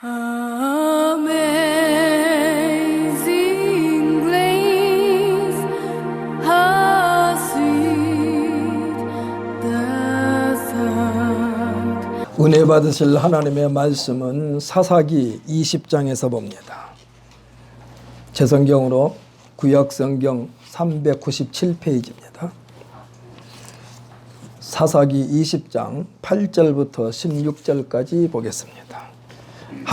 Amazing grace, how sweet the sound. 은혜 받으실 하나님의 말씀은 사사기 20장에서 봅니다. 제 성경으로 구약성경 397페이지입니다. 사사기 20장 8절부터 16절까지 보겠습니다.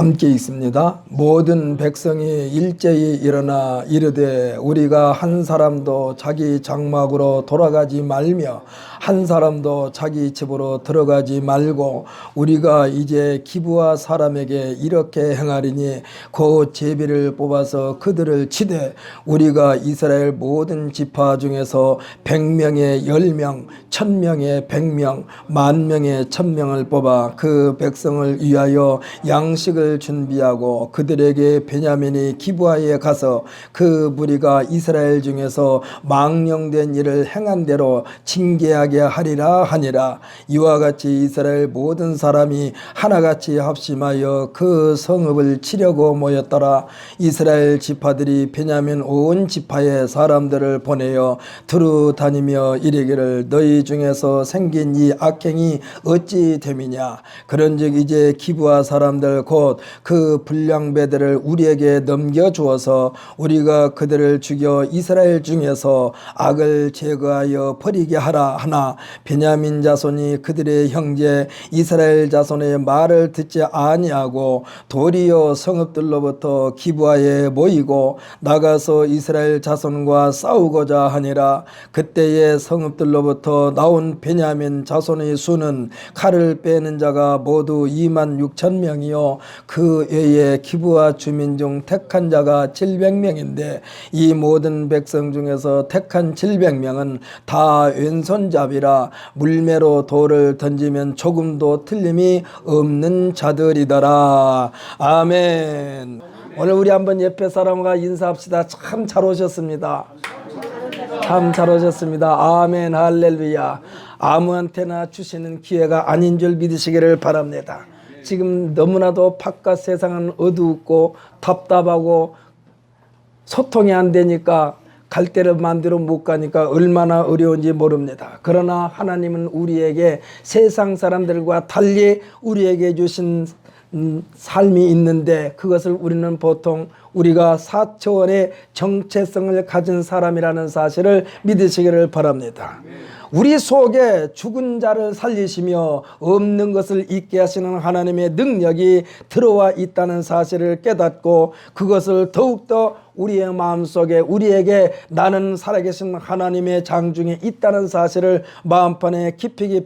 함께 있습니다. 모든 백성이 일제히 일어나 이르되 우리가 한 사람도 자기 장막으로 돌아가지 말며 한 사람도 자기 집으로 들어가지 말고 우리가 이제 기브아 사람에게 이렇게 행하리니 곧 제비를 뽑아서 그들을 치되 우리가 이스라엘 모든 지파 중에서 100명에 10명 1000명에 100명 10,000명에 1000명을 뽑아 그 백성을 위하여 양식을 준비하고 그들에게 베냐민이 기브아에 가서 그 무리가 이스라엘 중에서 망령된 일을 행한 대로 징계하게 하리라 하니라. 이와 같이 이스라엘 모든 사람이 하나같이 합심하여 그 성읍을 치려고 모였더라. 이스라엘 지파들이 베냐민 온 지파의 사람들을 보내어 두루 다니며 이르기를 너희 중에서 생긴 이 악행이 어찌 됨이냐. 그런즉 이제 기브아 사람들 곧 그 불량배들을 우리에게 넘겨주어서 우리가 그들을 죽여 이스라엘 중에서 악을 제거하여 버리게 하라 하나 베냐민 자손이 그들의 형제 이스라엘 자손의 말을 듣지 아니하고 도리어 성읍들로부터 기브아에 모이고 나가서 이스라엘 자손과 싸우고자 하니라. 그때의 성읍들로부터 나온 베냐민 자손의 수는 칼을 빼는 자가 모두 26,000명이요 그 외에 기브아 주민 중 택한 자가 700명인데 이 모든 백성 중에서 택한 700명은 다 왼손잡이라 물매로 돌을 던지면 조금도 틀림이 없는 자들이더라. 아멘. 오늘 우리 한번 옆에 사람과 인사합시다. 참 잘 오셨습니다. 참 잘 오셨습니다. 아멘. 할렐루야. 아무한테나 주시는 기회가 아닌 줄 믿으시기를 바랍니다. 지금 너무나도 바깥 세상은 어두웠고 답답하고 소통이 안 되니까 갈 데를 마음대로 못 가니까 얼마나 어려운지 모릅니다. 그러나 하나님은 우리에게 세상 사람들과 달리 우리에게 주신 삶이 있는데 그것을 우리는 보통 우리가 4차원의 정체성을 가진 사람이라는 사실을 믿으시기를 바랍니다. 우리 속에 죽은 자를 살리시며 없는 것을 있게 하시는 하나님의 능력이 들어와 있다는 사실을 깨닫고 그것을 더욱더 우리의 마음속에 우리에게 나는 살아계신 하나님의 장중에 있다는 사실을 마음판에 깊이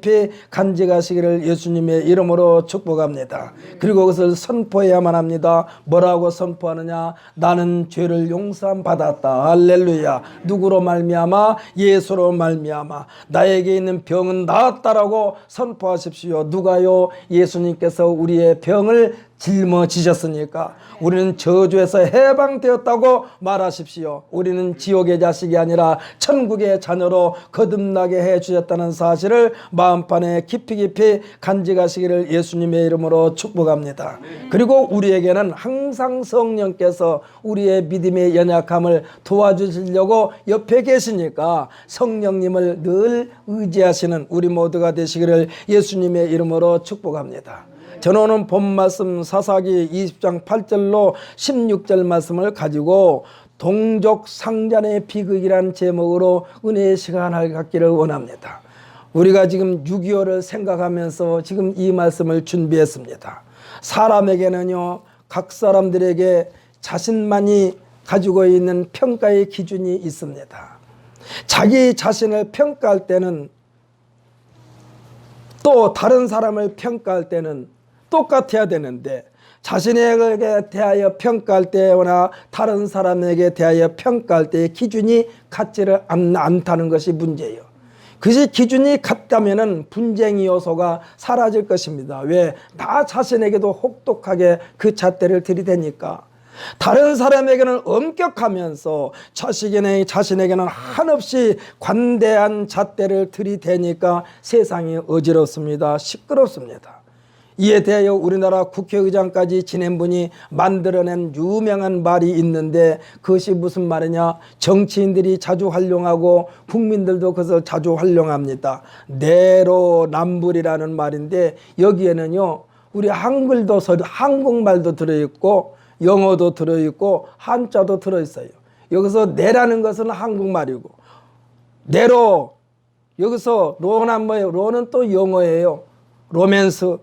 간직하시기를 예수님의 이름으로 축복합니다. 그리고 그것을 선포해야만 합니다. 뭐라고 선포하느냐? 나는 죄를 용서함 받았다. 할렐루야. 누구로 말미암아? 예수로 말미암아 나에게 있는 병은 나았다라고 선포하십시오. 누가요? 예수님께서 우리의 병을 짊어지셨으니까 우리는 저주에서 해방되었다고 말하십시오. 우리는 지옥의 자식이 아니라 천국의 자녀로 거듭나게 해주셨다는 사실을 마음판에 깊이 간직하시기를 예수님의 이름으로 축복합니다. 그리고 우리에게는 항상 성령께서 우리의 믿음의 연약함을 도와주시려고 옆에 계시니까 성령님을 늘 의지하시는 우리 모두가 되시기를 예수님의 이름으로 축복합니다. 저는 오늘 본 말씀 사사기 20장 8절로 16절 말씀을 가지고 동족 상잔의 비극이라는 제목으로 은혜의 시간을 갖기를 원합니다. 우리가 지금 6.25를 생각하면서 지금 이 말씀을 준비했습니다. 사람에게는요 각 사람들에게 자신만이 가지고 있는 평가의 기준이 있습니다. 자기 자신을 평가할 때는 또 다른 사람을 평가할 때는 똑같아야 되는데 자신에게 대하여 평가할 때나 다른 사람에게 대하여 평가할 때의 기준이 같지를 않다는 것이 문제예요. 그것이 기준이 같다면 분쟁의 요소가 사라질 것입니다. 왜? 나 자신에게도 혹독하게 그 잣대를 들이대니까. 다른 사람에게는 엄격하면서 자신에게는 한없이 관대한 잣대를 들이대니까 세상이 어지럽습니다. 시끄럽습니다. 이에 대하여 우리나라 국회의장까지 지낸 분이 만들어낸 유명한 말이 있는데, 그것이 무슨 말이냐? 정치인들이 자주 활용하고 국민들도 그것을 자주 활용합니다. 내로남불이라는 말인데, 여기에는요 우리 한국말도 들어있고 영어도 들어있고 한자도 들어있어요. 여기서 내라는 것은 한국말이고, 내로, 여기서 로는 뭐예요? 로는 또 영어예요. 로맨스.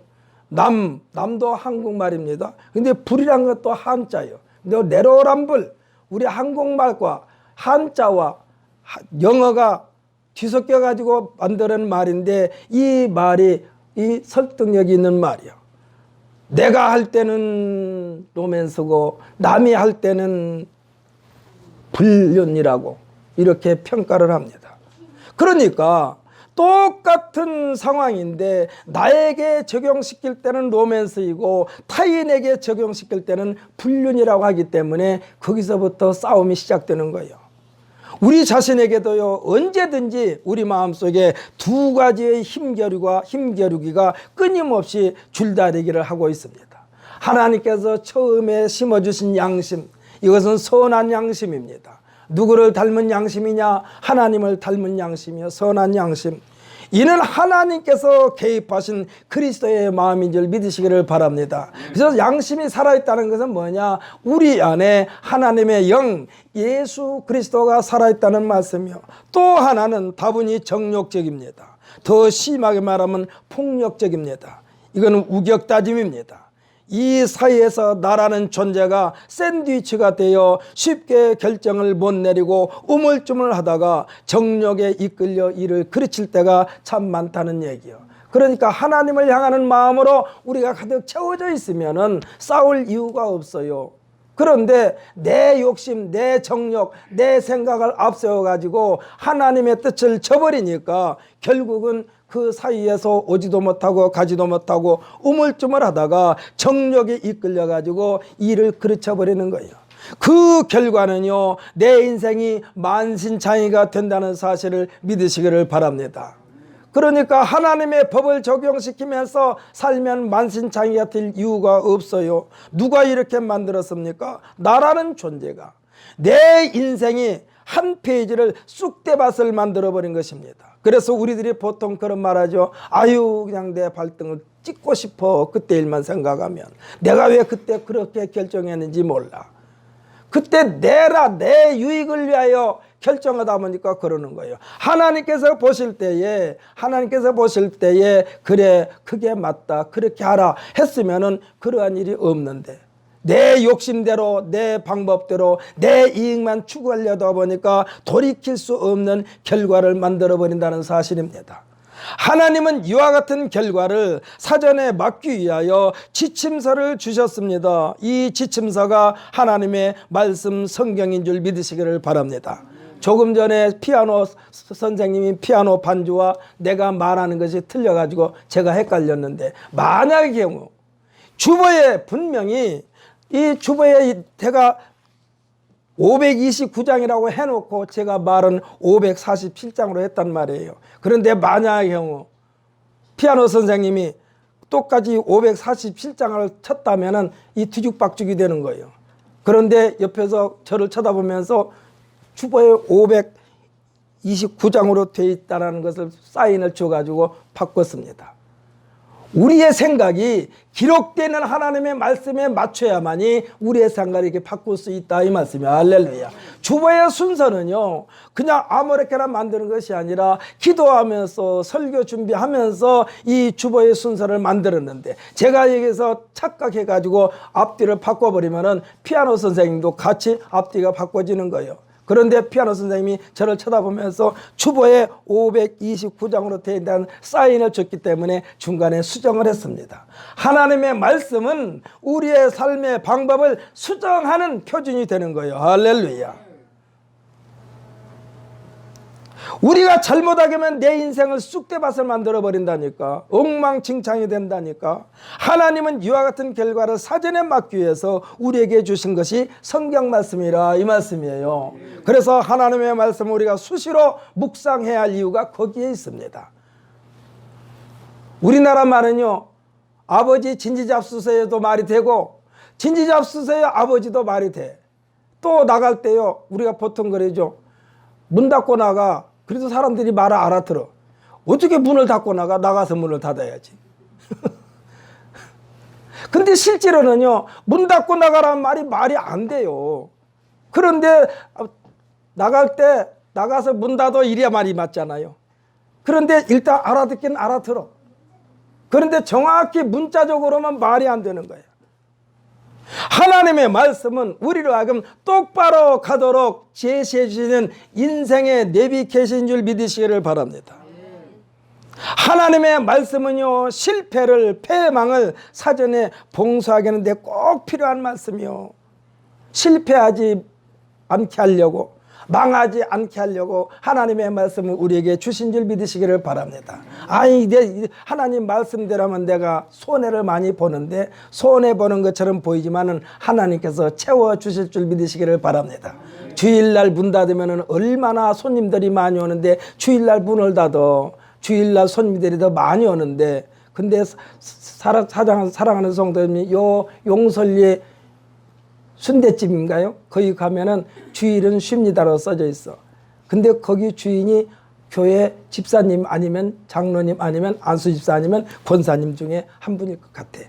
남도 한국말입니다. 근데 불이란 것도 한자예요. 근데 내로남불, 우리 한국말과 한자와 영어가 뒤섞여 가지고 만드는 말인데, 이 말이 이 설득력이 있는 말이야. 내가 할 때는 로맨스고 남이 할 때는 불륜이라고 이렇게 평가를 합니다. 그러니까 똑같은 상황인데 나에게 적용시킬 때는 로맨스이고 타인에게 적용시킬 때는 불륜이라고 하기 때문에 거기서부터 싸움이 시작되는 거예요. 우리 자신에게도요, 언제든지 우리 마음속에 두 가지의 힘겨루기가 끊임없이 줄다리기를 하고 있습니다. 하나님께서 처음에 심어주신 양심, 이것은 선한 양심입니다. 누구를 닮은 양심이냐? 하나님을 닮은 양심이요, 선한 양심. 이는 하나님께서 개입하신 그리스도의 마음인 줄 믿으시기를 바랍니다. 그래서 양심이 살아있다는 것은 뭐냐? 우리 안에 하나님의 영, 예수 그리스도가 살아있다는 말씀이요. 또 하나는 다분히 정욕적입니다. 더 심하게 말하면 폭력적입니다. 이건 우격다짐입니다. 이 사이에서 나라는 존재가 샌드위치가 되어 쉽게 결정을 못 내리고 우물쭈물하다가 정욕에 이끌려 이를 그르칠 때가 참 많다는 얘기요. 그러니까 하나님을 향하는 마음으로 우리가 가득 채워져 있으면은 싸울 이유가 없어요. 그런데 내 욕심, 내 정욕, 내 생각을 앞세워 가지고 하나님의 뜻을 저버리니까 결국은 그 사이에서 오지도 못하고 가지도 못하고 우물쭈물하다가 정욕에 이끌려 가지고 일을 그르쳐버리는 거예요. 그 결과는요, 내 인생이 만신창이가 된다는 사실을 믿으시기를 바랍니다. 그러니까 하나님의 법을 적용시키면서 살면 만신창이가 될 이유가 없어요. 누가 이렇게 만들었습니까? 나라는 존재가 내 인생이 한 페이지를 쑥대밭을 만들어버린 것입니다. 그래서 우리들이 보통 그런 말하죠. 아유, 그냥 내 발등을 찍고 싶어. 그때 일만 생각하면. 내가 왜 그때 그렇게 결정했는지 몰라. 그때 내 유익을 위하여 결정하다 보니까 그러는 거예요. 하나님께서 보실 때에 그래, 그게 맞다, 그렇게 하라 했으면은 그러한 일이 없는데, 내 욕심대로, 내 방법대로 내 이익만 추구하려다 보니까 돌이킬 수 없는 결과를 만들어버린다는 사실입니다. 하나님은 이와 같은 결과를 사전에 막기 위하여 지침서를 주셨습니다. 이 지침서가 하나님의 말씀 성경인 줄 믿으시기를 바랍니다. 조금 전에 피아노 선생님이 피아노 반주와 내가 말하는 것이 틀려가지고 제가 헷갈렸는데, 만약의 경우 주보에 분명히 이 주보에 제가 529장이라고 해놓고 제가 말은 547장으로 했단 말이에요. 그런데 만약의 경우 피아노 선생님이 똑같이 547장을 쳤다면 이 뒤죽박죽이 되는 거예요. 그런데 옆에서 저를 쳐다보면서 주보에 529장으로 되어 있다는 것을 사인을 줘가지고 바꿨습니다. 우리의 생각이 기록되는 하나님의 말씀에 맞춰야만이 우리의 생각을 이렇게 바꿀 수 있다, 이 말씀이에요. 할렐루야. 주보의 순서는요, 그냥 아무렇게나 만드는 것이 아니라 기도하면서 설교 준비하면서 이 주보의 순서를 만들었는데, 제가 여기서 착각해가지고 앞뒤를 바꿔버리면은 피아노 선생님도 같이 앞뒤가 바꿔지는 거예요. 그런데 피아노 선생님이 저를 쳐다보면서 주보에 529장으로 되어 있다는 사인을 줬기 때문에 중간에 수정을 했습니다. 하나님의 말씀은 우리의 삶의 방법을 수정하는 표준이 되는 거예요. 할렐루야. 우리가 잘못하게 하면 내 인생을 쑥대밭을 만들어버린다니까, 엉망진창이 된다니까. 하나님은 이와 같은 결과를 사전에 막기 위해서 우리에게 주신 것이 성경 말씀이라, 이 말씀이에요. 그래서 하나님의 말씀을 우리가 수시로 묵상해야 할 이유가 거기에 있습니다. 우리나라 말은요, 아버지 진지 잡수세요도 말이 되고 진지 잡수세요 아버지도 말이 돼. 또 나갈 때요 우리가 보통 그러죠. 문 닫고 나가. 그래도 사람들이 말을 알아들어. 어떻게 문을 닫고 나가? 나가서 문을 닫아야지. 근데 실제로는요 문 닫고 나가라는 말이 안 돼요. 그런데 나갈 때 나가서 문 닫아 이래야 말이 맞잖아요. 그런데 일단 알아듣긴 알아들어. 그런데 정확히 문자적으로만 말이 안 되는 거예요. 하나님의 말씀은 우리로 하여금 똑바로 가도록 제시해 주시는 인생의 내비게이션인 줄 믿으시기를 바랍니다. 하나님의 말씀은요 실패를 패망을 사전에 봉사하게 하는데 꼭 필요한 말씀이요. 실패하지 않게 하려고 망하지 않게 하려고 하나님의 말씀을 우리에게 주신 줄 믿으시기를 바랍니다. 아니 하나님 말씀대로면 내가 손해를 많이 보는데 손해보는 것처럼 보이지만은 하나님께서 채워주실 줄 믿으시기를 바랍니다. 주일날 문 닫으면 얼마나 손님들이 많이 오는데 주일날 문을 닫어 주일날 손님들이 더 많이 오는데 근데 사랑하는 성도님이 요 용설리에 순대집인가요? 거기 가면은 주일은 쉽니다라고 써져 있어. 근데 거기 주인이 교회 집사님 아니면 장로님 아니면 안수 집사 아니면 권사님 중에 한 분일 것 같아.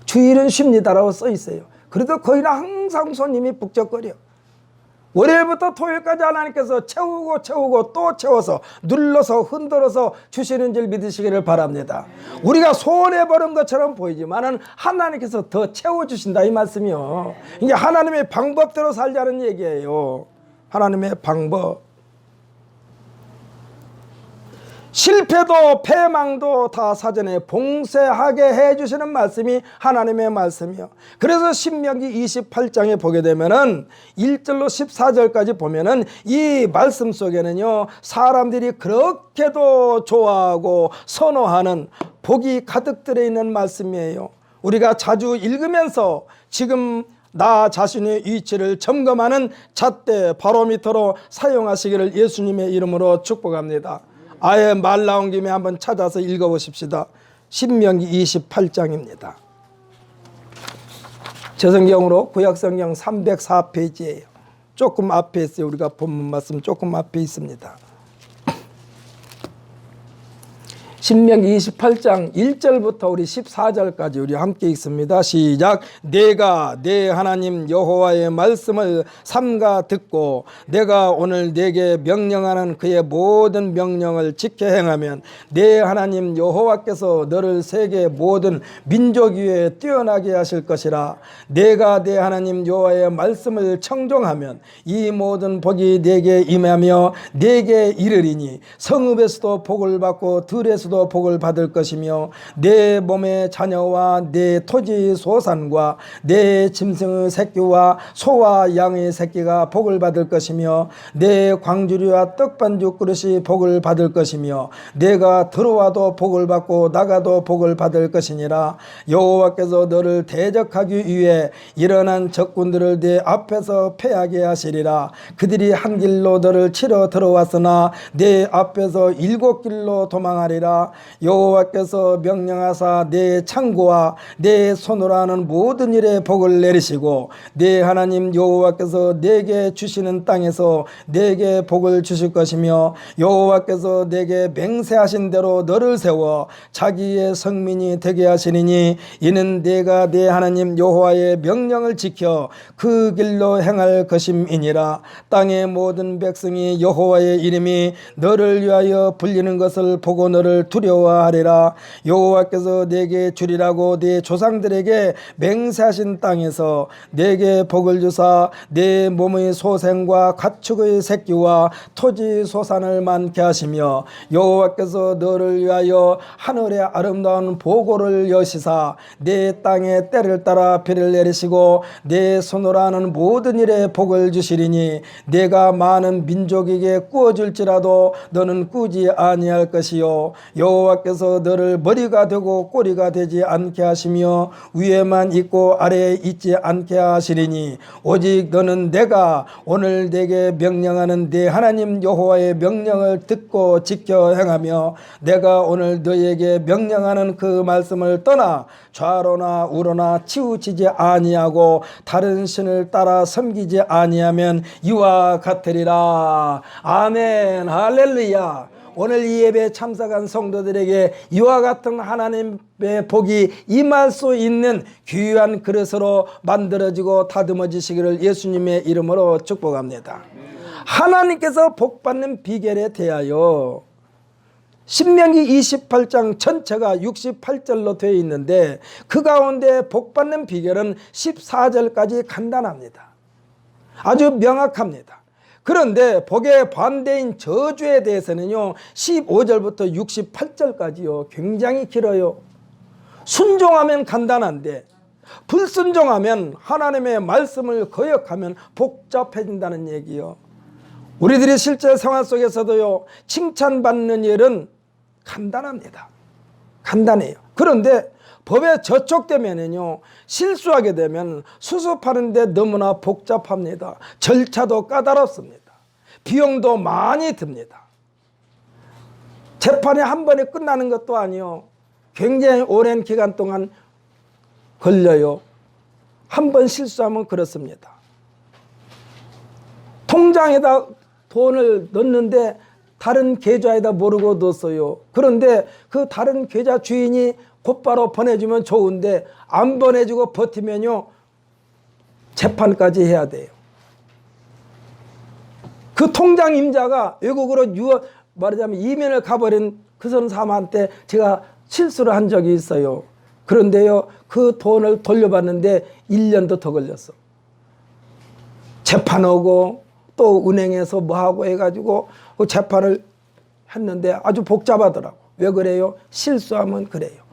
주일은 쉽니다라고 써 있어요. 그래도 거기는 항상 손님이 북적거려. 월요일부터 토요일까지 하나님께서 채우고 또 채워서 눌러서 흔들어서 주시는 줄 믿으시기를 바랍니다. 우리가 손해보는 것처럼 보이지만은 하나님께서 더 채워주신다 이 말씀이요. 이게 하나님의 방법대로 살자는 얘기예요. 하나님의 방법. 실패도 패망도 다 사전에 봉쇄하게 해주시는 말씀이 하나님의 말씀이요. 그래서 신명기 28장에 보게 되면은 1절로 14절까지 보면은 이 말씀 속에는요 사람들이 그렇게도 좋아하고 선호하는 복이 가득 들어있는 말씀이에요. 우리가 자주 읽으면서 지금 나 자신의 위치를 점검하는 잣대 바로미터로 사용하시기를 예수님의 이름으로 축복합니다. 아예 말 나온 김에 한번 찾아서 읽어보십시다. 신명기 28장입니다. 저 성경으로 구약성경 304페이지예요. 조금 앞에 있어요. 우리가 본문 말씀 조금 앞에 있습니다. 신명기 28장 1절부터 우리 14절까지 우리 함께 읽습니다. 시작. 내가 내 하나님 여호와의 말씀을 삼가 듣고 내가 오늘 내게 명령하는 그의 모든 명령을 지켜 행하면 내 하나님 여호와께서 너를 세계 모든 민족 위에 뛰어나게 하실 것이라. 내가 내 하나님 여호와의 말씀을 청종하면 이 모든 복이 내게 임하며 내게 이르리니 성읍에서도 복을 받고 들에서도 복을 받을 것이며 내 몸의 자녀와 내 토지 소산과 내 짐승의 새끼와 소와 양의 새끼가 복을 받을 것이며 내 광주리와 떡반죽 그릇이 복을 받을 것이며 내가 들어와도 복을 받고 나가도 복을 받을 것이니라. 여호와께서 너를 대적하기 위해 일어난 적군들을 내 앞에서 패하게 하시리라. 그들이 한 길로 너를 치러 들어왔으나 내 앞에서 7길로 도망하리라. 여호와께서 명령하사 내 창고와 내 손으로 하는 모든 일에 복을 내리시고 내 하나님 여호와께서 내게 주시는 땅에서 내게 복을 주실 것이며 여호와께서 내게 맹세하신 대로 너를 세워 자기의 성민이 되게 하시리니 이는 내가 내 하나님 여호와의 명령을 지켜 그 길로 행할 것임이니라. 땅의 모든 백성이 여호와의 이름이 너를 위하여 불리는 것을 보고 너를 두려워하리라. 여호와께서 내게 주리라고 네 조상들에게 맹세하신 땅에서 내게 복을 주사 내 몸의 소생과 가축의 새끼와 토지 소산을 많게 하시며 여호와께서 너를 위하여 하늘의 아름다운 보고를 여시사 내 땅에 때를 따라 비를 내리시고 내 손으로 하는 모든 일에 복을 주시리니 내가 많은 민족에게 꾸어줄지라도 너는 꾸지 아니할 것이요 여호와께서 너를 머리가 되고 꼬리가 되지 않게 하시며 위에만 있고 아래에 있지 않게 하시리니 오직 너는 내가 오늘 내게 명령하는 네 하나님 여호와의 명령을 듣고 지켜 행하며 내가 오늘 너에게 명령하는 그 말씀을 떠나 좌로나 우로나 치우치지 아니하고 다른 신을 따라 섬기지 아니하면 이와 같으리라. 아멘. 할렐루야. 오늘 이 예배에 참석한 성도들에게 이와 같은 하나님의 복이 임할 수 있는 귀한 그릇으로 만들어지고 다듬어지시기를 예수님의 이름으로 축복합니다. 하나님께서 복받는 비결에 대하여 신명기 28장 전체가 68절로 되어 있는데 그 가운데 복받는 비결은 14절까지 간단합니다. 아주 명확합니다. 그런데 복의 반대인 저주에 대해서는요 15절부터 68절까지요 굉장히 길어요. 순종하면 간단한데 불순종하면 하나님의 말씀을 거역하면 복잡해진다는 얘기요. 우리들이 실제 생활 속에서도요 칭찬받는 일은 간단합니다. 간단해요. 그런데 법에 저촉되면은요 실수하게 되면 수습하는데 너무나 복잡합니다. 절차도 까다롭습니다. 비용도 많이 듭니다. 재판이 한 번에 끝나는 것도 아니요 굉장히 오랜 기간 동안 걸려요. 한 번 실수하면 그렇습니다. 통장에다 돈을 넣는데 다른 계좌에다 모르고 넣었어요. 그런데 그 다른 계좌 주인이 곧바로 보내주면 좋은데 안 보내주고 버티면요 재판까지 해야 돼요. 그 통장 임자가 외국으로 말하자면 이민을 가버린 그 사람한테 제가 실수를 한 적이 있어요. 그런데요 그 돈을 돌려받는데 1년도 더 걸렸어. 재판하고 또 은행에서 뭐하고 해가지고 그 재판을 했는데 아주 복잡하더라고. 왜 그래요? 실수하면 그래요.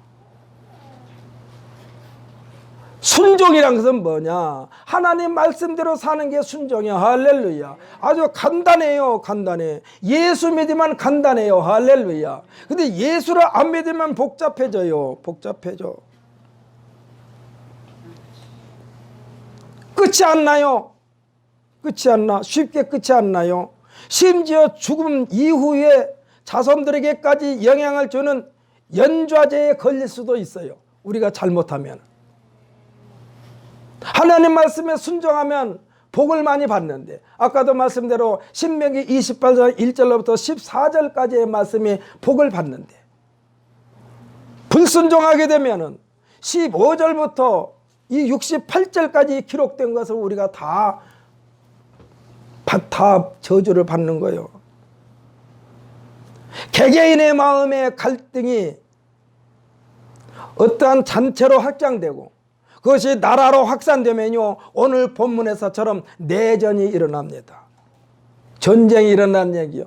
순종이란 것은 뭐냐? 하나님 말씀대로 사는 게 순종이야. 할렐루야. 아주 간단해요. 간단해. 예수 믿으면 간단해요. 할렐루야. 근데 예수를 안 믿으면 복잡해져요. 복잡해져. 끝이 안 나요. 끝이 안 나. 쉽게 끝이 안 나요. 심지어 죽음 이후에 자손들에게까지 영향을 주는 연좌제에 걸릴 수도 있어요. 우리가 잘못하면. 하나님 말씀에 순종하면 복을 많이 받는데 아까도 말씀대로 신명기 28장 1절로부터 14절까지의 말씀이 복을 받는데 불순종하게 되면은 15절부터 이 68절까지 기록된 것을 우리가 다 저주를 받는 거예요. 개개인의 마음의 갈등이 어떠한 잔체로 확장되고 그것이 나라로 확산되면요 오늘 본문에서처럼 내전이 일어납니다. 전쟁이 일어난 얘기요.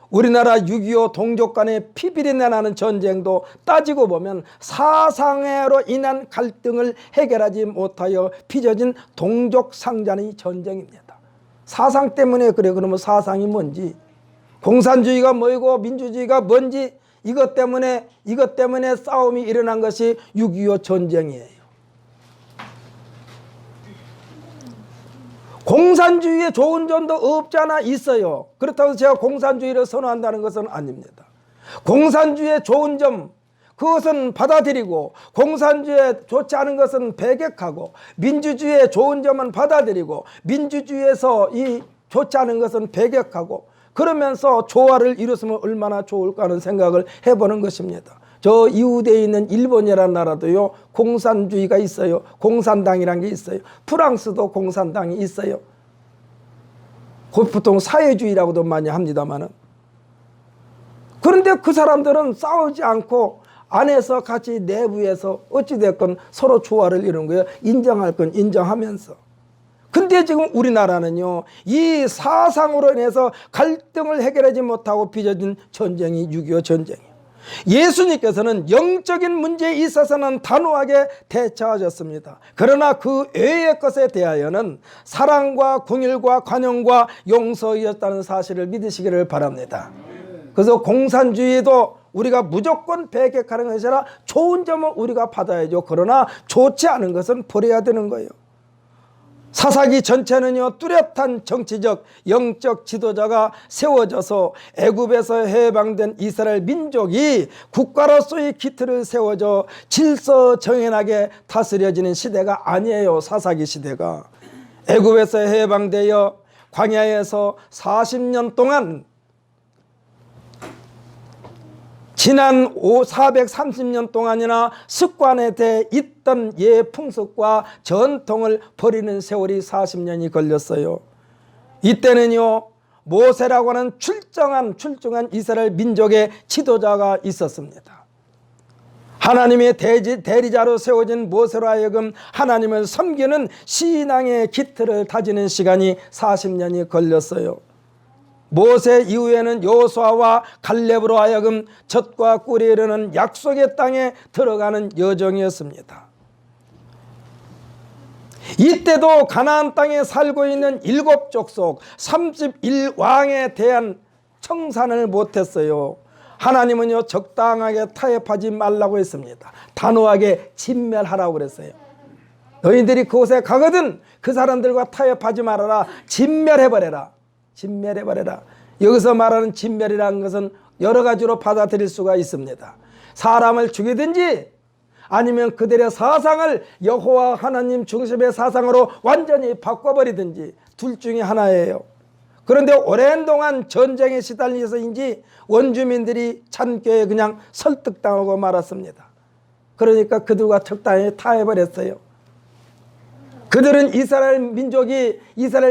우리나라 6.25 동족 간의 피비린내 나는 전쟁도 따지고 보면 사상으로 인한 갈등을 해결하지 못하여 빚어진 동족 상잔의 전쟁입니다. 사상 때문에 그래. 그러면 사상이 뭔지, 공산주의가 뭐이고 민주주의가 뭔지 이것 때문에 싸움이 일어난 것이 6.25 전쟁이에요. 공산주의의 좋은 점도 없지 않아 있어요. 그렇다고 해서 제가 공산주의를 선호한다는 것은 아닙니다. 공산주의의 좋은 점 그것은 받아들이고 공산주의에 좋지 않은 것은 배격하고 민주주의의 좋은 점은 받아들이고 민주주의에서 이 좋지 않은 것은 배격하고 그러면서 조화를 이뤘으면 얼마나 좋을까 하는 생각을 해보는 것입니다. 저 이웃에 있는 일본이라는 나라도요 공산주의가 있어요. 공산당이라는 게 있어요. 프랑스도 공산당이 있어요. 보통 사회주의라고도 많이 합니다만은 그런데 그 사람들은 싸우지 않고 안에서 같이 내부에서 어찌됐건 서로 조화를 이루는 거예요. 인정할 건 인정하면서. 근데 지금 우리나라는요 이 사상으로 인해서 갈등을 해결하지 못하고 빚어진 전쟁이 6.25 전쟁이에요. 예수님께서는 영적인 문제에 있어서는 단호하게 대처하셨습니다. 그러나 그 외의 것에 대하여는 사랑과 긍휼과 관용과 용서이었다는 사실을 믿으시기를 바랍니다. 그래서 공산주의도 우리가 무조건 배격하는 것이 아니라 좋은 점은 우리가 받아야죠. 그러나 좋지 않은 것은 버려야 되는 거예요. 사사기 전체는요, 뚜렷한 정치적 영적 지도자가 세워져서 애굽에서 해방된 이스라엘 민족이 국가로서의 기틀을 세워져 질서 정연하게 다스려지는 시대가 아니에요. 사사기 시대가. 애굽에서 해방되어 광야에서 40년 동안 지난 430년 동안이나 습관에 대해 있던 예 풍습과 전통을 버리는 세월이 40년이 걸렸어요. 이때는요, 모세라고 하는 출중한 이스라엘 민족의 지도자가 있었습니다. 하나님의 대리자로 세워진 모세로 하여금 하나님을 섬기는 신앙의 기틀을 다지는 시간이 40년이 걸렸어요. 모세 이후에는 여호수아와 갈렙으로 하여금 젖과 꿀이 흐르는 약속의 땅에 들어가는 여정이었습니다. 이때도 가나안 땅에 살고 있는 7족속 31왕에 대한 청산을 못했어요. 하나님은요, 적당하게 타협하지 말라고 했습니다. 단호하게 진멸하라고 그랬어요. 너희들이 그곳에 가거든 그 사람들과 타협하지 말아라. 진멸해버려라. 여기서 말하는 진멸이라는 것은 여러 가지로 받아들일 수가 있습니다. 사람을 죽이든지 아니면 그들의 사상을 여호와 하나님 중심의 사상으로 완전히 바꿔버리든지 둘 중에 하나예요. 그런데 오랜 동안 전쟁에 시달려서인지 원주민들이 찬교에 그냥 설득당하고 말았습니다. 그러니까 그들과 적당히 타협을 그들은 이스라엘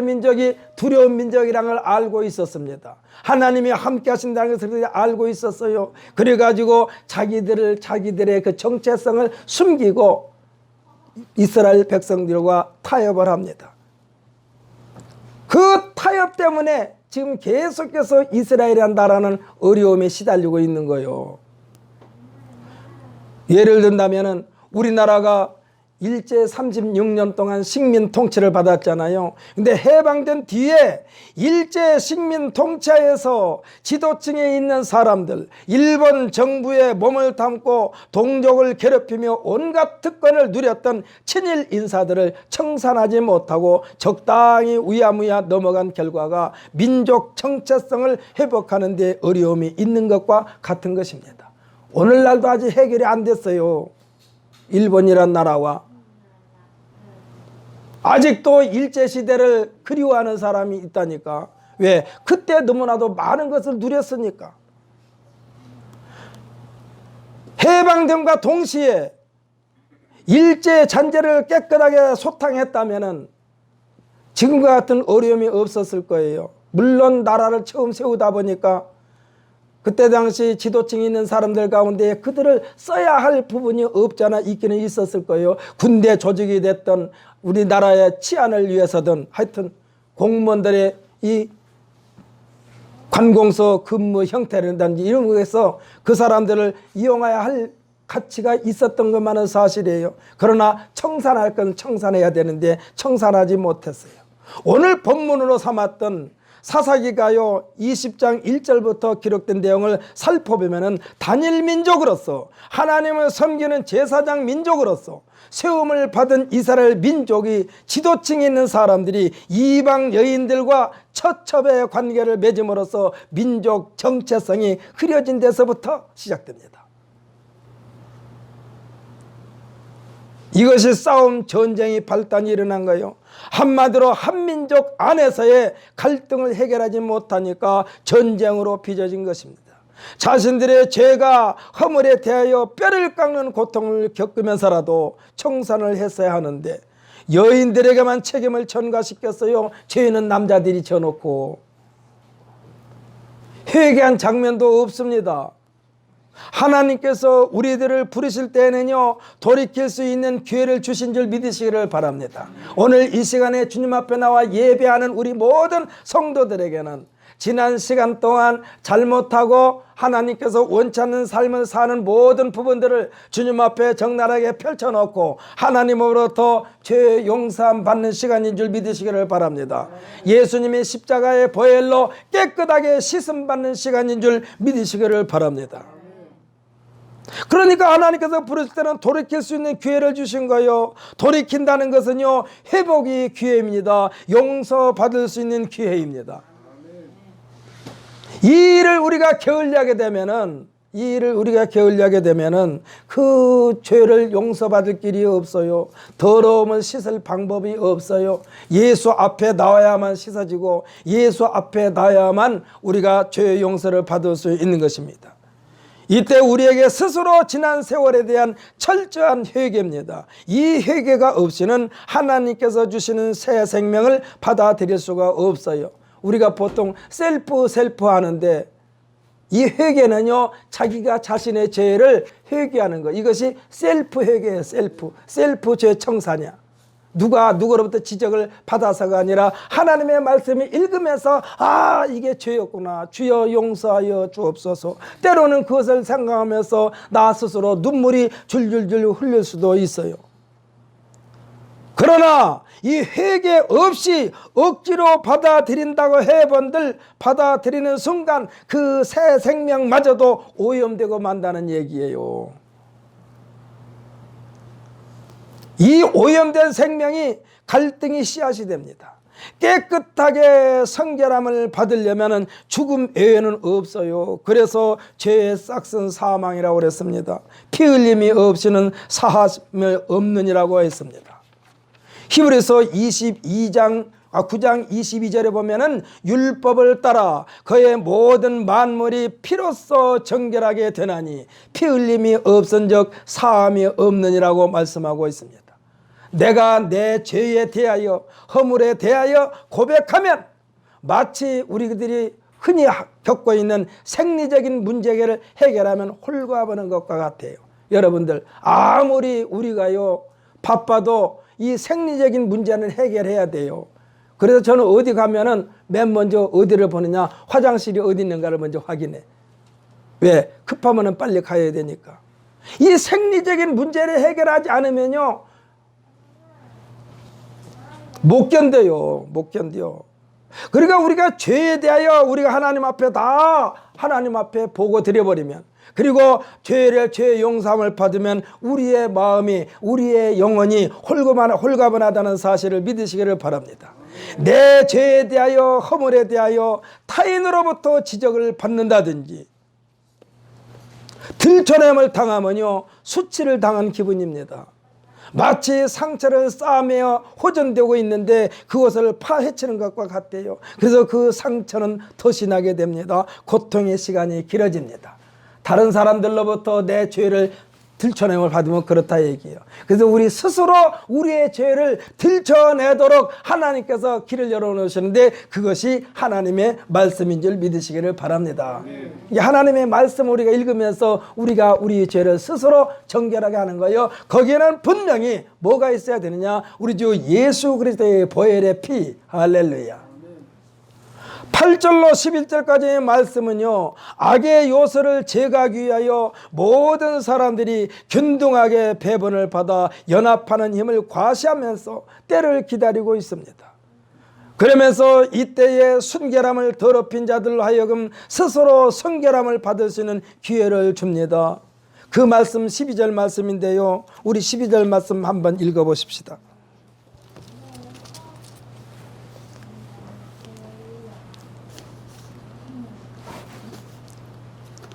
민족이 두려운 민족이라는 걸 알고 있었습니다. 하나님이 함께 하신다는 것을 알고 있었어요. 그래가지고 자기들의 그 정체성을 숨기고 이스라엘 백성들과 타협을 합니다. 그 타협 때문에 지금 계속해서 이스라엘이라는 나라는 어려움에 시달리고 있는 거예요. 예를 든다면 우리나라가 일제 36년 동안 식민 통치를 받았잖아요. 근데 해방된 뒤에 일제 식민 통치하에서 지도층에 있는 사람들, 일본 정부에 몸을 담고 동족을 괴롭히며 온갖 특권을 누렸던 친일 인사들을 청산하지 못하고 적당히 우야무야 넘어간 결과가 민족 정체성을 회복하는 데 어려움이 있는 것과 같은 것입니다. 오늘날도 아직 해결이 안 됐어요. 일본이란 나라와 아직도 일제시대를 그리워하는 사람이 있다니까. 왜? 그때 너무나도 많은 것을 누렸으니까. 해방됨과 동시에 일제 잔재를 깨끗하게 소탕했다면 지금과 같은 어려움이 없었을 거예요. 물론 나라를 처음 세우다 보니까 그때 당시 지도층이 있는 사람들 가운데 그들을 써야 할 부분이 없잖아. 있기는 있었을 거예요. 군대 조직이 됐던 우리나라의 치안을 위해서든 하여튼 공무원들의 이 관공서 근무 형태라든지 이런 거에서 그 사람들을 이용해야 할 가치가 있었던 것만은 사실이에요. 그러나 청산할 건 청산해야 되는데 청산하지 못했어요. 오늘 본문으로 삼았던 사사기가요 20장 1절부터 기록된 내용을 살펴보면 단일 민족으로서 하나님을 섬기는 제사장 민족으로서 세움을 받은 이스라엘 민족이 지도층에 있는 사람들이 이방 여인들과 처첩의 관계를 맺음으로써 민족 정체성이 흐려진 데서부터 시작됩니다. 이것이 싸움, 전쟁이 발단이 일어난 거예요. 한마디로 한민족 안에서의 갈등을 해결하지 못하니까 전쟁으로 빚어진 것입니다. 자신들의 죄가 허물에 대하여 뼈를 깎는 고통을 겪으면서라도 청산을 했어야 하는데 여인들에게만 책임을 전가시켰어요. 죄는 남자들이 져놓고. 회개한 장면도 없습니다. 하나님께서 우리들을 부르실 때는요 돌이킬 수 있는 기회를 주신 줄 믿으시기를 바랍니다. 오늘 이 시간에 주님 앞에 나와 예배하는 우리 모든 성도들에게는 지난 시간 동안 잘못하고 하나님께서 원치 않는 삶을 사는 모든 부분들을 주님 앞에 적나라하게 펼쳐놓고 하나님으로부터 죄 용서함 받는 시간인 줄 믿으시기를 바랍니다. 예수님의 십자가의 보혈로 깨끗하게 씻음 받는 시간인 줄 믿으시기를 바랍니다. 그러니까 하나님께서 부르실 때는 돌이킬 수 있는 기회를 주신 거예요. 돌이킨다는 것은요, 회복이 기회입니다. 용서받을 수 있는 기회입니다. 이 일을 우리가 게을리하게 되면은, 그 죄를 용서받을 길이 없어요. 더러움을 씻을 방법이 없어요. 예수 앞에 나와야만 씻어지고, 예수 앞에 나와야만 우리가 죄의 용서를 받을 수 있는 것입니다. 이때 우리에게 스스로 지난 세월에 대한 철저한 회개입니다. 이 회개가 없이는 하나님께서 주시는 새 생명을 받아들일 수가 없어요. 우리가 보통 셀프 하는데, 이 회개는요, 자기가 자신의 죄를 회개하는 거. 이것이 셀프 회개예요. 셀프 죄 청사냐. 누구로부터 지적을 받아서가 아니라 하나님의 말씀을 읽으면서, 아, 이게 죄였구나. 주여 용서하여 주옵소서. 때로는 그것을 생각하면서 나 스스로 눈물이 줄줄줄 흘릴 수도 있어요. 그러나 이 회개 없이 억지로 받아들인다고 해본들 받아들이는 순간 그 새 생명마저도 오염되고 만다는 얘기예요. 이 오염된 생명이 갈등이 씨앗이 됩니다. 깨끗하게 성결함을 받으려면 죽음 외에는 없어요. 그래서 죄의 싹은 사망이라고 그랬습니다. 피 흘림이 없이는 사함이 없느니라고 했습니다. 히브리서 9장 22절에 보면은 율법을 따라 그의 모든 만물이 피로써 정결하게 되나니 피 흘림이 없은즉 사함이 없느니라고 말씀하고 있습니다. 내가 내 죄에 대하여 허물에 대하여 고백하면 마치 우리들이 흔히 겪고 있는 생리적인 문제를 해결하면 홀가분한 것과 같아요. 여러분들, 아무리 우리가요 바빠도 이 생리적인 문제는 해결해야 돼요. 그래서 저는 어디 가면은 맨 먼저 어디를 보느냐, 화장실이 어디 있는가를 먼저 확인해. 왜? 급하면은 빨리 가야 되니까. 이 생리적인 문제를 해결하지 않으면요 못 견뎌요. 그러니까 우리가 죄에 대하여 우리가 하나님 앞에 보고 드려버리면, 그리고 죄의 용서함을 받으면 우리의 마음이, 우리의 영혼이 홀가분하다는 사실을 믿으시기를 바랍니다. 내 죄에 대하여 허물에 대하여 타인으로부터 지적을 받는다든지 들춰냄을 당하면요 수치를 당한 기분입니다. 마치 상처를 쌓으며 호전되고 있는데 그것을 파헤치는 것과 같대요. 그래서 그 상처는 더 심하게 됩니다. 고통의 시간이 길어집니다. 다른 사람들로부터 내 죄를 들춰냄을 받으면 그렇다 얘기해요. 그래서 우리 스스로 우리의 죄를 들춰내도록 하나님께서 길을 열어놓으시는데 그것이 하나님의 말씀인 줄 믿으시기를 바랍니다. 하나님의 말씀을 우리가 읽으면서 우리가 우리의 죄를 스스로 정결하게 하는 거예요. 거기에는 분명히 뭐가 있어야 되느냐, 우리 주 예수 그리스도의 보혈의 피. 할렐루야. 8절로 11절까지의 말씀은요, 악의 요소를 제거하기 위하여 모든 사람들이 균등하게 배분을 받아 연합하는 힘을 과시하면서 때를 기다리고 있습니다. 그러면서 이때의 순결함을 더럽힌 자들로 하여금 스스로 성결함을 받을 수 있는 기회를 줍니다. 그 말씀 12절 말씀인데요, 우리 12절 말씀 한번 읽어보십시다.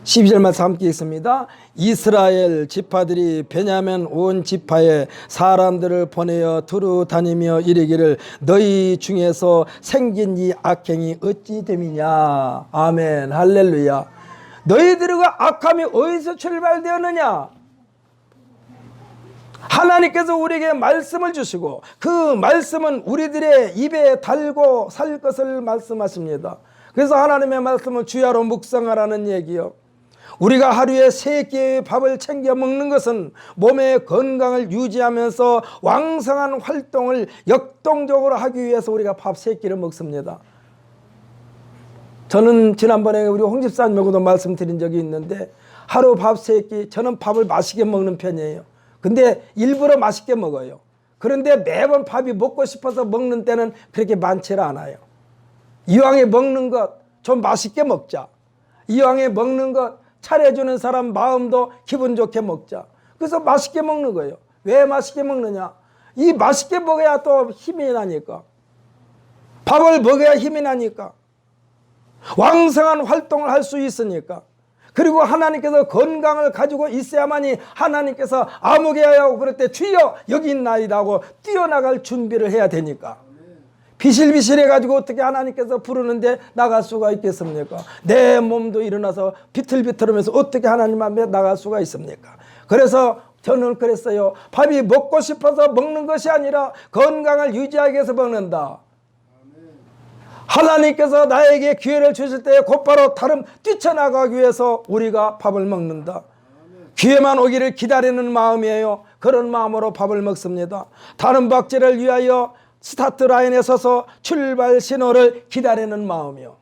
12절 말씀 함께 있습니다. 이스라엘 지파들이 베냐민 온 지파에 사람들을 보내어 두루 다니며 이르기를 너희 중에서 생긴 이 악행이 어찌 됨이냐. 아멘. 할렐루야. 너희들의 악함이 어디서 출발되었느냐. 하나님께서 우리에게 말씀을 주시고 그 말씀은 우리들의 입에 달고 살 것을 말씀하십니다. 그래서 하나님의 말씀을 주야로 묵상하라는 얘기요. 우리가 하루에 3끼의 밥을 챙겨 먹는 것은 몸의 건강을 유지하면서 왕성한 활동을 역동적으로 하기 위해서 우리가 밥 3끼를 먹습니다. 저는 지난번에 우리 홍 집사님하고도 말씀드린 적이 있는데 하루 밥 3끼, 저는 밥을 맛있게 먹는 편이에요. 근데 일부러 맛있게 먹어요. 그런데 매번 밥이 먹고 싶어서 먹는 때는 그렇게 많지 않아요. 이왕에 먹는 것 좀 맛있게 먹자. 이왕에 먹는 것 차려주는 사람 마음도 기분 좋게 먹자. 그래서 맛있게 먹는 거예요. 왜 맛있게 먹느냐? 이 맛있게 먹어야 또 힘이 나니까. 밥을 먹어야 힘이 나니까. 왕성한 활동을 할 수 있으니까. 그리고 하나님께서 건강을 가지고 있어야만이 하나님께서 아무개야 하고 그럴 때 주여 여기 있나이다 하고 뛰어나갈 준비를 해야 되니까. 비실비실해 가지고 어떻게 하나님께서 부르는데 나갈 수가 있겠습니까? 내 몸도 일어나서 비틀비틀하면서 어떻게 하나님 앞에 나갈 수가 있습니까? 그래서 저는 그랬어요. 밥이 먹고 싶어서 먹는 것이 아니라 건강을 유지하기 위해서 먹는다. 하나님께서 나에게 기회를 주실 때 곧바로 다른 뛰쳐나가기 위해서 우리가 밥을 먹는다. 기회만 오기를 기다리는 마음이에요. 그런 마음으로 밥을 먹습니다. 다른 박제를 위하여 스타트 라인에 서서 출발 신호를 기다리는 마음이요.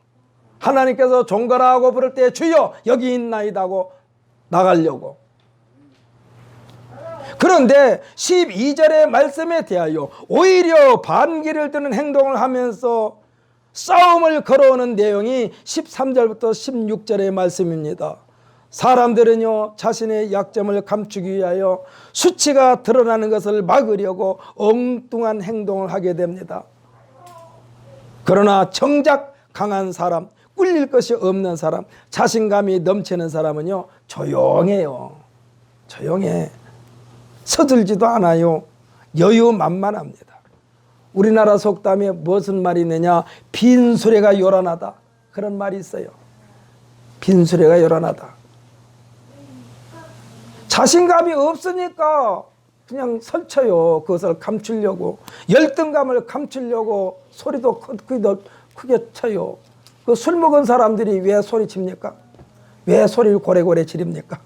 하나님께서 종가라 하고 부를 때 주여 여기 있나이다 하고 나가려고. 그런데 12절의 말씀에 대하여 오히려 반기를 드는 행동을 하면서 싸움을 걸어오는 내용이 13절부터 16절의 말씀입니다. 사람들은요 자신의 약점을 감추기 위하여 수치가 드러나는 것을 막으려고 엉뚱한 행동을 하게 됩니다. 그러나 정작 강한 사람, 꿀릴 것이 없는 사람, 자신감이 넘치는 사람은요 조용해요. 조용해. 서들지도 않아요. 여유만만합니다. 우리나라 속담에 무슨 말이 있느냐? 빈수레가 요란하다. 그런 말이 있어요. 빈수레가 요란하다. 자신감이 없으니까 그냥 설쳐요. 그것을 감추려고. 열등감을 감추려고 소리도 크게 쳐요. 그 술 먹은 사람들이 왜 소리칩니까? 왜 소리를 고래고래 지릅니까?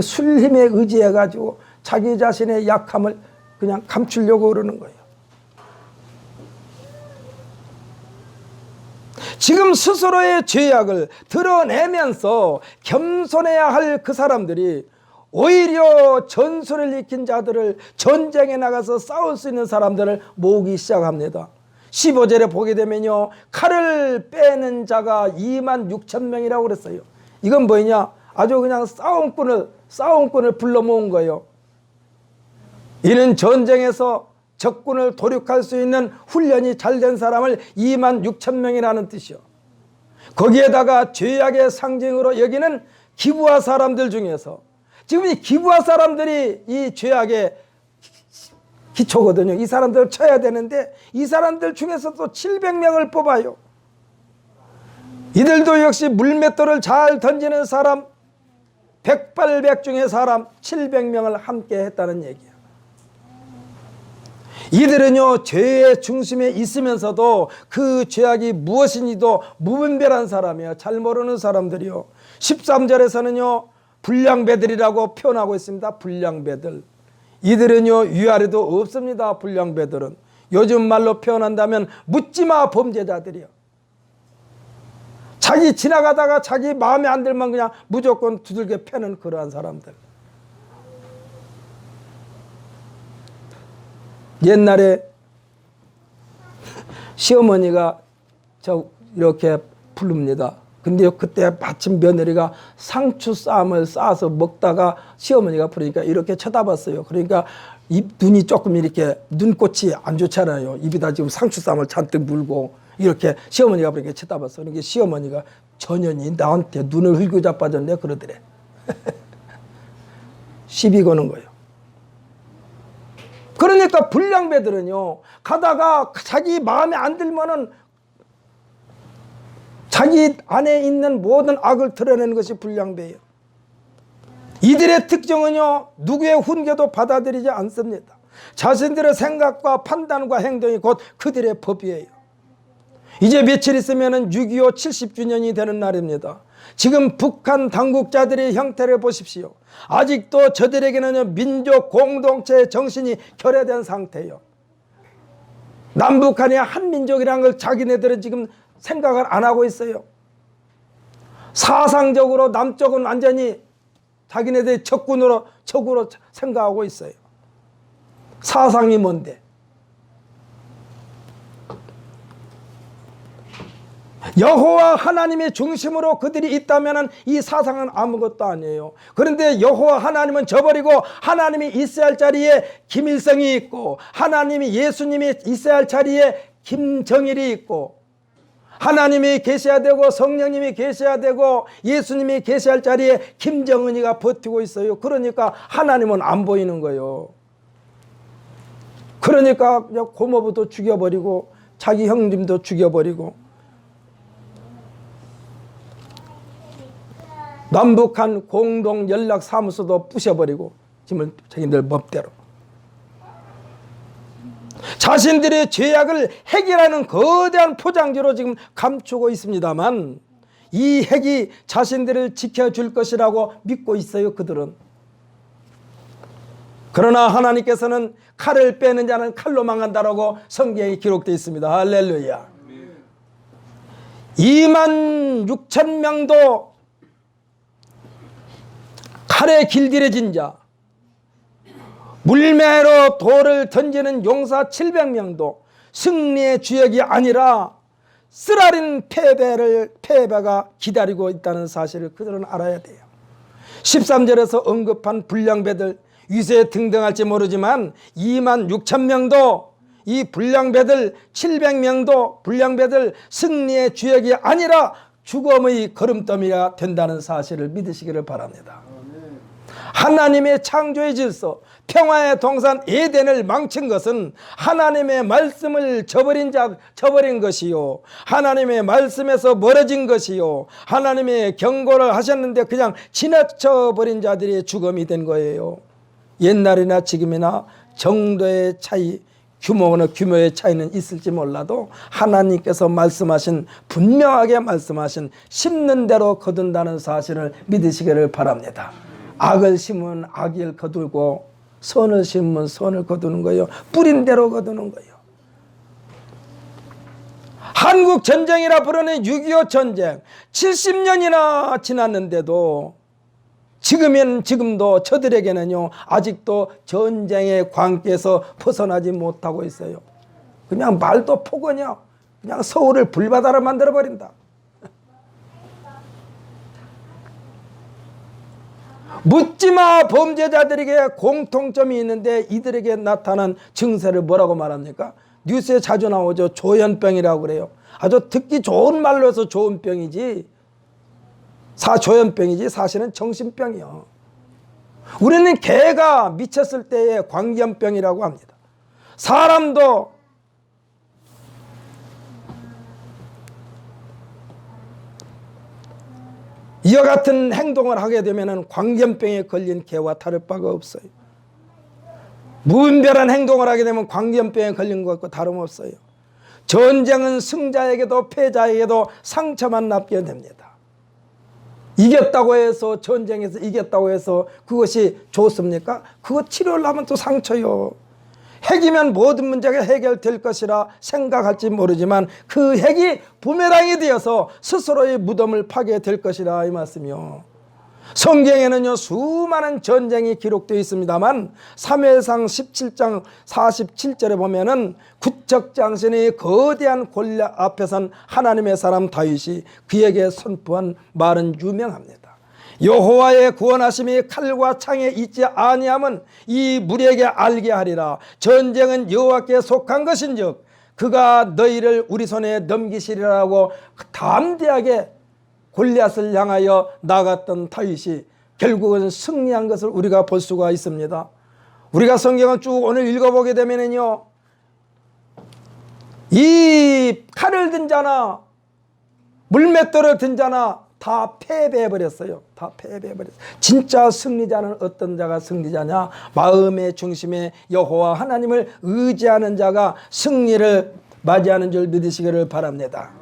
술 힘에 의지해가지고 자기 자신의 약함을 그냥 감추려고 그러는 거예요. 지금 스스로의 죄악을 드러내면서 겸손해야 할 그 사람들이 오히려 전술을 익힌 자들을 전쟁에 나가서 싸울 수 있는 사람들을 모으기 시작합니다. 15절에 보게 되면요 칼을 빼는 자가 26,000명이라고 그랬어요. 이건 뭐냐? 아주 그냥 싸움꾼을 불러 모은 거예요. 이는 전쟁에서 적군을 도륙할 수 있는 훈련이 잘 된 사람을 26,000명이라는 뜻이요. 거기에다가 죄악의 상징으로 여기는 기브아 사람들 중에서 지금 이 기브아 사람들이 이 죄악의 기초거든요. 이 사람들을 쳐야 되는데 이 사람들 중에서도 700명을 뽑아요. 이들도 역시 물맷돌을 잘 던지는 사람 100발백 중의 사람 700명을 함께 했다는 얘기예요. 이들은요 죄의 중심에 있으면서도 그 죄악이 무엇인지도 무분별한 사람이에요. 잘 모르는 사람들이요. 13절에서는요 불량배들이라고 표현하고 있습니다. 불량배들. 이들은요 위아래도 없습니다. 불량배들은 요즘 말로 표현한다면 묻지마 범죄자들이요. 자기 지나가다가 자기 마음에 안 들면 그냥 무조건 두들겨 패는 그러한 사람들. 옛날에 시어머니가 저 이렇게 부릅니다. 근데 그때 마침 며느리가 상추 쌈을 싸서 먹다가 시어머니가 부르니까 이렇게 쳐다봤어요. 그러니까 눈이 조금 이렇게 눈꽃이 안 좋잖아요. 입에다 지금 상추 쌈을 잔뜩 물고 이렇게 시어머니가 그렇게 쳐다봤어. 그러니까 시어머니가 전현이 나한테 눈을 흘겨 자빠졌네 그러더래. 시비 거는 거예요. 그러니까 불량배들은요 가다가 자기 마음에 안 들면은 자기 안에 있는 모든 악을 드러내는 것이 불량배예요. 이들의 특징은요 누구의 훈계도 받아들이지 않습니다. 자신들의 생각과 판단과 행동이 곧 그들의 법이에요. 이제 며칠 있으면 6.25 70주년이 되는 날입니다. 지금 북한 당국자들의 형태를 보십시오. 아직도 저들에게는 민족 공동체의 정신이 결여된 상태예요. 남북한이 한민족이라는 걸 자기네들은 지금 생각을 안 하고 있어요. 사상적으로 남쪽은 완전히 자기네들의 적으로 생각하고 있어요. 사상이 뭔데? 여호와 하나님의 중심으로 그들이 있다면 이 사상은 아무것도 아니에요. 그런데 여호와 하나님은 저버리고 하나님이 있어야 할 자리에 김일성이 있고, 하나님이 예수님이 있어야 할 자리에 김정일이 있고, 하나님이 계셔야 되고 성령님이 계셔야 되고 예수님이 계셔야 할 자리에 김정은이가 버티고 있어요. 그러니까 하나님은 안 보이는 거예요. 그러니까 그냥 고모부도 죽여버리고 자기 형님도 죽여버리고 남북한 공동 연락 사무소도 부셔버리고 지금 자기들 법대로 자신들의 죄악을 해결하는 거대한 포장지로 지금 감추고 있습니다만, 이 핵이 자신들을 지켜줄 것이라고 믿고 있어요. 그들은. 그러나 하나님께서는 칼을 빼는 자는 칼로 망한다라고 성경에 기록되어 있습니다. 할렐루야. 26,000명도 칼에 길들여진 자, 물매로 돌을 던지는 용사 700명도 승리의 주역이 아니라 쓰라린 패배가 기다리고 있다는 사실을 그들은 알아야 돼요. 13절에서 언급한 불량배들, 위세에 등등할지 모르지만 26,000명도 이 불량배들 700명도 불량배들 승리의 주역이 아니라 죽음의 걸음더미가 된다는 사실을 믿으시기를 바랍니다. 하나님의 창조의 질서, 평화의 동산 에덴을 망친 것은 하나님의 말씀을 저버린 것이요, 하나님의 말씀에서 멀어진 것이요, 하나님의 경고를 하셨는데 그냥 지나쳐버린 자들의 죽음이 된 거예요. 옛날이나 지금이나 정도의 차이, 규모의 차이는 있을지 몰라도 하나님께서 말씀하신, 분명하게 말씀하신 심는 대로 거둔다는 사실을 믿으시기를 바랍니다. 악을 심으면 악을 거두고 선을 심으면 선을 거두는 거예요. 뿌린 대로 거두는 거예요. 한국 전쟁이라 부르는 6.25 전쟁 70년이나 지났는데도 지금도 저들에게는요 아직도 전쟁의 광기에서 벗어나지 못하고 있어요. 그냥 말도 폭언이야. 그냥 서울을 불바다로 만들어버린다. 묻지마 범죄자들에게 공통점이 있는데 이들에게 나타난 증세를 뭐라고 말합니까? 뉴스에 자주 나오죠. 조현병이라고 그래요. 아주 듣기 좋은 말로 해서 좋은 병이지, 조현병이지 사실은 정신병이요. 우리는 개가 미쳤을 때의 광견병이라고 합니다. 사람도 이와 같은 행동을 하게 되면 광견병에 걸린 개와 다를 바가 없어요. 무분별한 행동을 하게 되면 광견병에 걸린 것과 다름없어요. 전쟁은 승자에게도 패자에게도 상처만 남게 됩니다. 이겼다고 해서, 전쟁에서 이겼다고 해서 그것이 좋습니까? 그거 치료를 하면 또 상처요. 핵이면 모든 문제가 해결될 것이라 생각할지 모르지만 그 핵이 부메랑이 되어서 스스로의 무덤을 파게 될 것이라 이 말씀이요. 성경에는요 수많은 전쟁이 기록되어 있습니다만 사무엘상 17장 47절에 보면은 구척장신의 거대한 골리앗 앞에 선 하나님의 사람 다윗이 그에게 선포한 말은 유명합니다. 여호와의 구원하심이 칼과 창에 있지 아니함은 이 무리에게 알게 하리라. 전쟁은 여호와께 속한 것인즉 그가 너희를 우리 손에 넘기시리라고 담대하게 골리앗을 향하여 나갔던 다윗이 결국은 승리한 것을 우리가 볼 수가 있습니다. 우리가 성경을 쭉 오늘 읽어보게 되면요, 이 칼을 든 자나 물맷돌을 든 자나 다 패배해버렸어요. 다 패배해버렸어요. 진짜 승리자는 어떤 자가 승리자냐? 마음의 중심에 여호와 하나님을 의지하는 자가 승리를 맞이하는 줄 믿으시기를 바랍니다.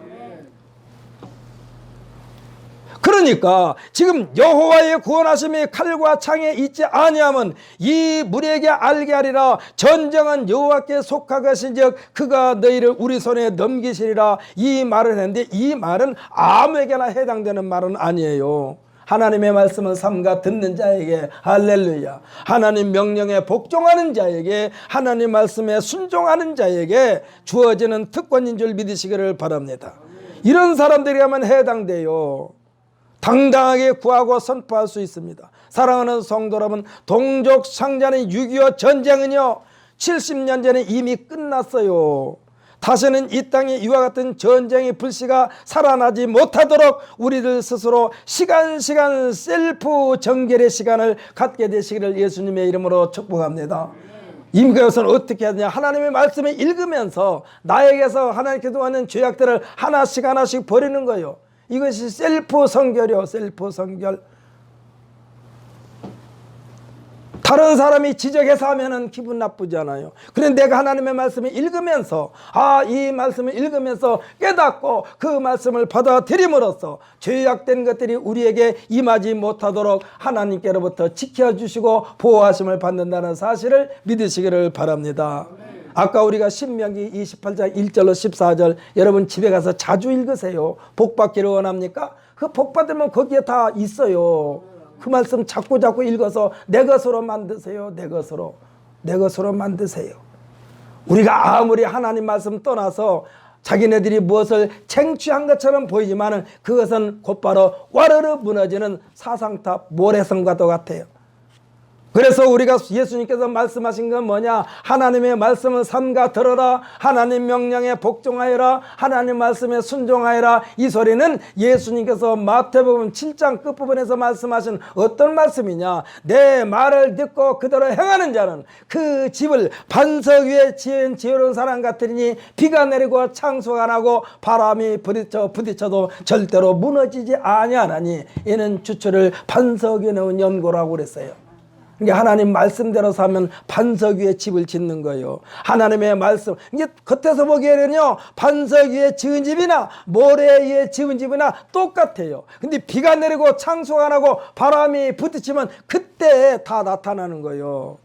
그러니까 지금 여호와의 구원하심이 칼과 창에 있지 아니하면 이 무리에게 알게 하리라. 전쟁은 여호와께 속한 것인즉 그가 너희를 우리 손에 넘기시리라. 이 말을 했는데 이 말은 아무에게나 해당되는 말은 아니에요. 하나님의 말씀을 삼가 듣는 자에게, 할렐루야, 하나님 명령에 복종하는 자에게, 하나님 말씀에 순종하는 자에게 주어지는 특권인 줄 믿으시기를 바랍니다. 이런 사람들이야만 해당돼요. 당당하게 구하고 선포할 수 있습니다. 사랑하는 성도 여러분, 동족 상잔의 6.25 전쟁은요 70년 전에 이미 끝났어요. 다시는 이 땅에 이와 같은 전쟁의 불씨가 살아나지 못하도록 우리들 스스로 시간 셀프 정결의 시간을 갖게 되시기를 예수님의 이름으로 축복합니다. 이것은 어떻게 하느냐, 하나님의 말씀을 읽으면서 나에게서 하나님께서 하는 죄악들을 하나씩 버리는 거예요. 이것이 셀프 성결이요. 셀프 성결. 다른 사람이 지적해서 하면은 기분 나쁘잖아요. 그런데 내가 하나님의 말씀을 읽으면서 이 말씀을 읽으면서 깨닫고 그 말씀을 받아들임으로써 죄악된 것들이 우리에게 임하지 못하도록 하나님께로부터 지켜주시고 보호하심을 받는다는 사실을 믿으시기를 바랍니다. 아까 우리가 신명기 28장 1절로 14절 여러분 집에 가서 자주 읽으세요. 복 받기를 원합니까? 그 복 받으면 거기에 다 있어요. 그 말씀 자꾸 읽어서 내 것으로 만드세요. 내 것으로 만드세요. 우리가 아무리 하나님 말씀 떠나서 자기네들이 무엇을 쟁취한 것처럼 보이지만 그것은 곧바로 와르르 무너지는 사상탑 모래성과도 같아요. 그래서 우리가 예수님께서 말씀하신 건 뭐냐? 하나님의 말씀을 삼가 들어라. 하나님 명령에 복종하여라. 하나님 말씀에 순종하여라. 이 소리는 예수님께서 마태복음 7장 끝부분에서 말씀하신 어떤 말씀이냐? 내 말을 듣고 그대로 행하는 자는 그 집을 반석 위에 지은 지혜로운 사람 같으니 비가 내리고 창수가 안 하고 바람이 부딪혀도 절대로 무너지지 아니하나니 이는 주처를 반석 위에 놓은 연고라고 그랬어요. 그러니까 하나님 말씀대로 사면 반석 위에 집을 짓는 거예요. 하나님의 말씀. 이게 겉에서 보기에는요 반석 위에 지은 집이나 모래 위에 지은 집이나 똑같아요. 근데 비가 내리고 창수가 안 하고 바람이 부딪히면 그때 다 나타나는 거예요.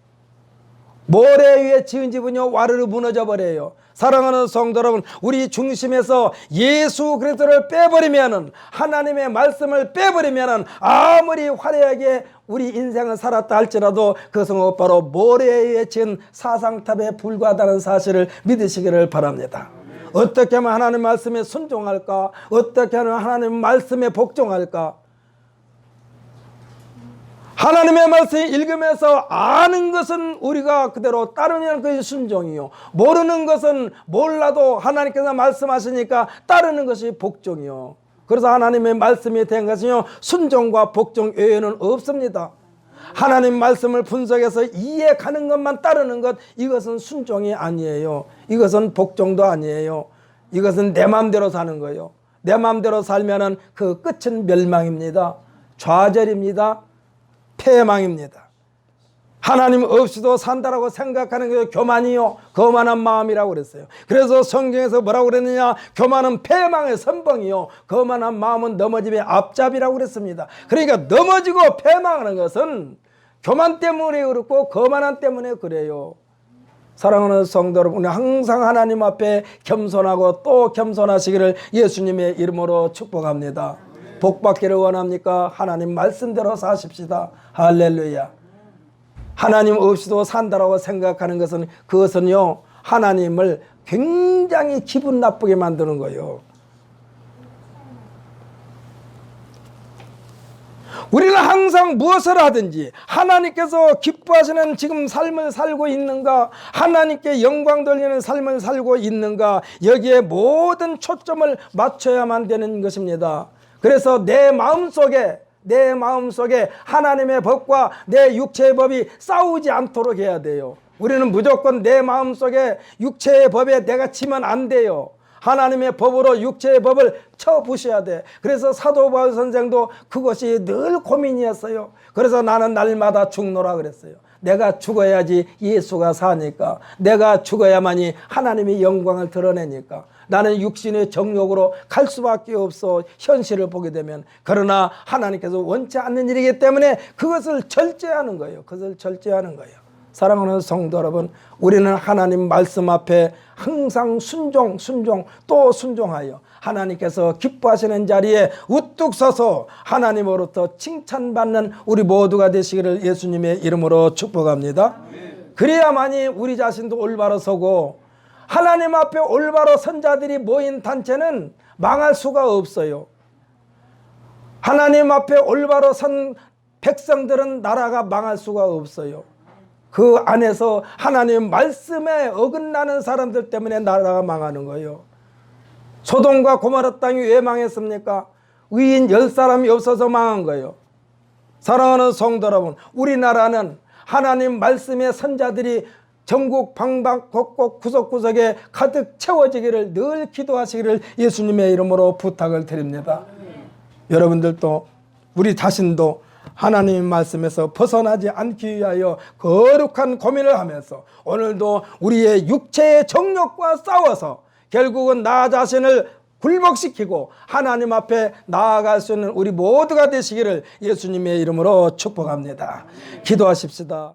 모래 위에 지은 집은요 와르르 무너져 버려요. 사랑하는 성도 여러분, 우리 중심에서 예수 그리스도를 빼버리면은, 하나님의 말씀을 빼버리면은 아무리 화려하게 우리 인생을 살았다 할지라도 그것은 곧바로 모래 위에 지은 사상탑에 불과하다는 사실을 믿으시기를 바랍니다. 어떻게 하면 하나님 말씀에 순종할까? 어떻게 하면 하나님 말씀에 복종할까? 하나님의 말씀을 읽으면서 아는 것은 우리가 그대로 따르면 그것이 순종이요, 모르는 것은 몰라도 하나님께서 말씀하시니까 따르는 것이 복종이요. 그래서 하나님의 말씀이 된 것은요 순종과 복종 외에는 없습니다. 하나님 말씀을 분석해서 이해 가는 것만 따르는 것, 이것은 순종이 아니에요. 이것은 복종도 아니에요. 이것은 내 마음대로 사는 거예요. 내 마음대로 살면은 그 끝은 멸망입니다. 좌절입니다. 패망입니다. 하나님 없이도 산다라고 생각하는 게 교만이요, 거만한 마음이라고 그랬어요. 그래서 성경에서 뭐라고 그랬느냐? 교만은 패망의 선봉이요, 거만한 마음은 넘어짐의 앞잡이라고 그랬습니다. 그러니까 넘어지고 패망하는 것은 교만 때문에 그렇고 거만함 때문에 그래요. 사랑하는 성도 여러분, 항상 하나님 앞에 겸손하고 또 겸손하시기를 예수님의 이름으로 축복합니다. 복 받기를 원합니까? 하나님 말씀대로 사십시다. 할렐루야. 하나님 없이도 산다라고 생각하는 것은, 그것은요 하나님을 굉장히 기분 나쁘게 만드는 거예요. 우리는 항상 무엇을 하든지 하나님께서 기뻐하시는 지금 삶을 살고 있는가, 하나님께 영광 돌리는 삶을 살고 있는가, 여기에 모든 초점을 맞춰야만 되는 것입니다. 그래서 내 마음속에 하나님의 법과 내 육체의 법이 싸우지 않도록 해야 돼요. 우리는 무조건 내 마음속에 육체의 법에 내가 치면 안 돼요. 하나님의 법으로 육체의 법을 쳐부셔야 돼. 그래서 사도 바울 선생도 그것이 늘 고민이었어요. 그래서 나는 날마다 죽노라 그랬어요. 내가 죽어야지 예수가 사니까, 내가 죽어야만이 하나님의 영광을 드러내니까. 나는 육신의 정욕으로 갈 수밖에 없어, 현실을 보게 되면. 그러나 하나님께서 원치 않는 일이기 때문에 그것을 절제하는 거예요. 그것을 절제하는 거예요. 사랑하는 성도 여러분, 우리는 하나님 말씀 앞에 항상 순종 또 순종하여 하나님께서 기뻐하시는 자리에 우뚝 서서 하나님으로부터 칭찬받는 우리 모두가 되시기를 예수님의 이름으로 축복합니다. 그래야만이 우리 자신도 올바로 서고 하나님 앞에 올바로 선 자들이 모인 단체는 망할 수가 없어요. 하나님 앞에 올바로 선 백성들은 나라가 망할 수가 없어요. 그 안에서 하나님 말씀에 어긋나는 사람들 때문에 나라가 망하는 거예요. 소돔과 고모라 땅이 왜 망했습니까? 의인 10사람이 없어서 망한 거예요. 사랑하는 성도 여러분, 우리나라는 하나님 말씀의 선자들이 전국 방방곡곡 구석구석에 가득 채워지기를 늘 기도하시기를 예수님의 이름으로 부탁을 드립니다. 여러분들도 우리 자신도 하나님의 말씀에서 벗어나지 않기 위하여 거룩한 고민을 하면서 오늘도 우리의 육체의 정욕과 싸워서 결국은 나 자신을 굴복시키고 하나님 앞에 나아갈 수 있는 우리 모두가 되시기를 예수님의 이름으로 축복합니다. 기도하십시다.